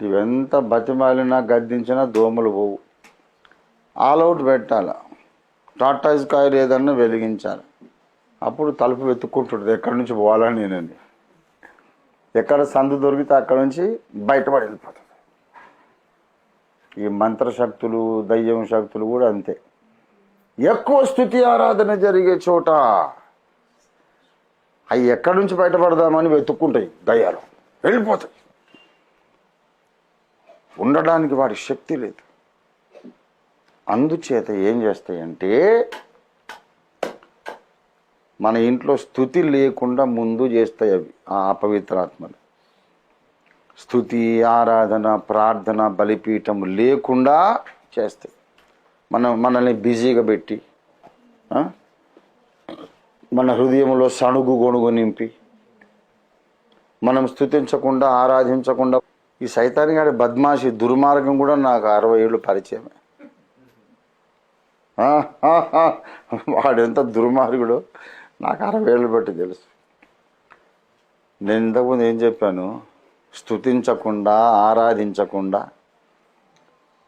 నువ్వెంత బతిమాలినా గద్దించినా దోమలు పోవు. ఆల్అవుట్ పెట్టాలి. టాటాయిస్ కాయలు ఏదన్నా వెలిగించాలి. అప్పుడు తలుపు వెతుక్కుంటుంటుంది ఎక్కడి నుంచి పోవాలని. నేనండి ఎక్కడ సందు దొరికితే అక్కడ నుంచి బయటపడి వెళ్ళిపోతుంది. ఈ మంత్రశక్తులు, దయ్యం శక్తులు కూడా అంతే. ఎక్కువ స్తుతి ఆరాధన జరిగే చోట అవి ఎక్కడి నుంచి బయటపడదామని వెతుక్కుంటాయి. దయ్యాలు వెళ్ళిపోతాయి. ఉండడానికి వాడి శక్తి లేదు. అందుచేత ఏం చేస్తాయంటే మన ఇంట్లో స్తుతి లేకుండా ముందు చేస్తాయి అవి, ఆ అపవిత్రాత్మలు. స్తుతి, ఆరాధన, ప్రార్థన, బలిపీఠం లేకుండా చేస్తాయి. మనల్ని బిజీగా పెట్టి, మన హృదయంలో సణుగు గొణుగు నింపి, మనం స్తుతించకుండా, ఆరాధించకుండా. ఈ సైతాని గారి బద్మాషి దుర్మార్గం కూడా నాకు 60 ఏళ్ళు పరిచయమే. వాడెంత దుర్మార్గుడు నాకు 60 ఏళ్ళు బట్టి తెలుసు. నేను ఇంతకుముందు ఏం చెప్పాను? స్తుతించకుండా, ఆరాధించకుండా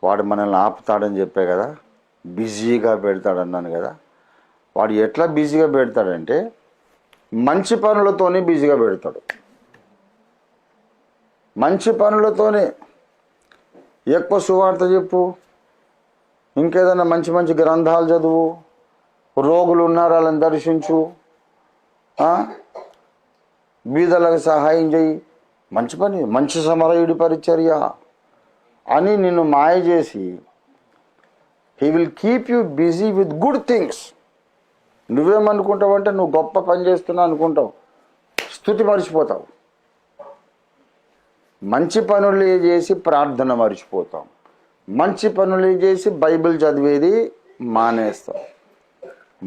వాడు మనల్ని ఆపుతాడని చెప్పే కదా, బిజీగా పెడతాడన్నాను కదా. వాడు ఎట్లా బిజీగా పెడతాడంటే మంచి పనులతోనే బిజీగా పెడతాడు. మంచి పనులతోనే ఎక్కువ సువార్త చెప్పు, ఇంకేదైనా మంచి మంచి గ్రంథాలు చదువు, రోగులు ఉన్నారు వాళ్ళని దర్శించు, బీదలకు సహాయం చేయి, మంచి పని, మంచి సమరయుడి పరిచర్య అని నిన్ను మాయ చేసి he will keep you busy with good things. నువ్వేమనుకుంటావు అంటే నువ్వు గొప్ప పని చేస్తున్నావు అనుకుంటావు, స్తుతి మర్చిపోతావు. మంచి పనులు చేసి ప్రార్థన మర్చిపోతాం. మంచి పనులు చేసి బైబిల్ చదివేది మానేస్తాం.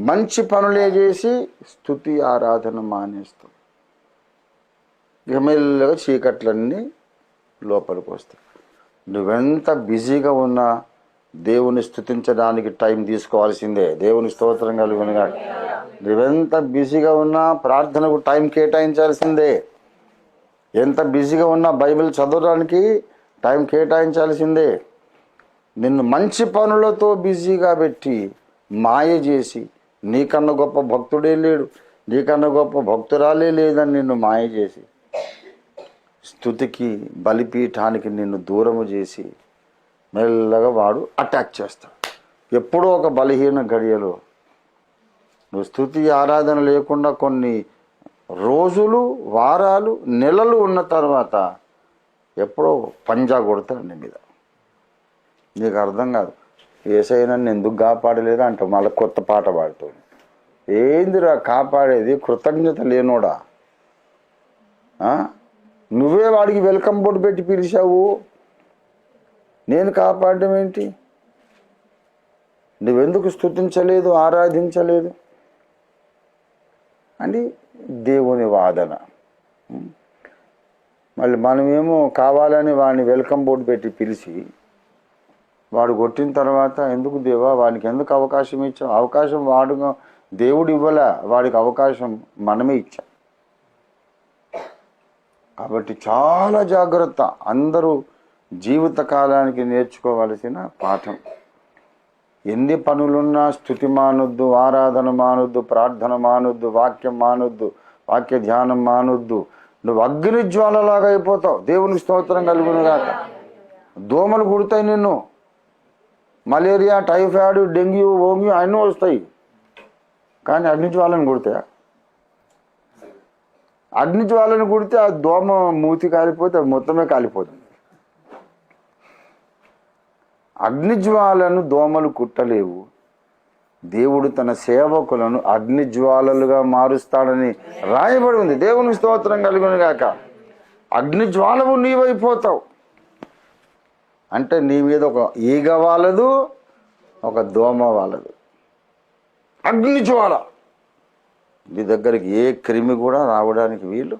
మంచి పనులే చేసి స్తుతి ఆరాధన మానేస్తాం. ఇక మెల్లగా చీకట్లన్నీ లోపలికి వస్తాయి. నువ్వెంత బిజీగా ఉన్నా దేవుని స్తుతించడానికి టైం తీసుకోవాల్సిందే. దేవుని స్తోత్రం కలుగునుగా. నువ్వెంత బిజీగా ఉన్నా ప్రార్థనకు టైం కేటాయించాల్సిందే. ఎంత బిజీగా ఉన్నా బైబిల్ చదవడానికి టైం కేటాయించాల్సిందే. నిన్ను మంచి పనులతో బిజీగా పెట్టి మాయ చేసి నీకన్నా గొప్ప భక్తుడే లేడు, నీకన్నా గొప్ప భక్తురాలే లేదని నిన్ను మాయ చేసి స్తుతికి, బలిపీఠానికి నిన్ను దూరము చేసి మెల్లగా వాడు అటాక్ చేస్తాడు. ఎప్పుడో ఒక బలహీన గడియలో నువ్వు స్తుతి ఆరాధన లేకుండా కొన్ని రోజులు, వారాలు, నెలలు ఉన్న తర్వాత ఎప్పుడో పంజా కొడతాడు నీ మీద. నీకు అర్థం కాదు. యేసయ్య నన్ను ఎందుకు కాపాడలేదు అంటావు. మళ్ళీ కొత్త పాట పాడుతావు. ఏందిరా కాపాడేది? కృతజ్ఞత లేనోడా? నువ్వే వాడికి వెల్కమ్ బోర్డు పెట్టి పిలిచావు, నేను కాపాడడం ఏంటి? నువ్వెందుకు స్తుతించలేదు, ఆరాధించలేదు అని దేవుని వాదన. మళ్ళీ మనమేమో కావాలని వాడిని వెల్కమ్ బోర్డు పెట్టి పిలిచి వాడు కొట్టిన తర్వాత ఎందుకు దేవా వాడికి ఎందుకు అవకాశం ఇచ్చాం? అవకాశం వాడు దేవుడు ఇవ్వలే, వాడికి అవకాశం మనమే ఇచ్చాం. కాబట్టి చాలా జాగ్రత్త. అందరూ జీవిత కాలానికి నేర్చుకోవలసిన పాఠం. ఎన్ని పనులున్నా స్తుతి మానొద్దు, ఆరాధన మానొద్దు, ప్రార్థన మానొద్దు, వాక్యం మానొద్దు, వాక్య ధ్యానం మానొద్దు. నువ్వు అగ్ని జ్వాలలాగా అయిపోతావు. దేవునికి స్తోత్రం కలుగునుగాక. దోమలు కుడతాయి నిన్ను. మలేరియా, టైఫాయిడ్, డెంగ్యూ, ఓంగ్యూ అన్నీ వస్తాయి. కానీ అగ్ని జ్వాలను కుడతాయా? అగ్ని జ్వాలను కుడితే ఆ దోమ మూతి కాలిపోతే మొత్తమే కాలిపోతుంది. అగ్ని జ్వాలను దోమలు కుట్టలేవు. దేవుడు తన సేవకులను అగ్ని జ్వాలలుగా మారుస్తాడని రాయబడి ఉంది. దేవుని స్తోత్రం కలుగునుగాక. అగ్ని జ్వాలవు నీవైపోతావు. అంటే నీ మీద ఒక ఈగ వాలదు, ఒక దోమ వాలదు. అగ్ని జ్వాల. నీ దగ్గరికి ఏ క్రిమి కూడా రావడానికి వీలు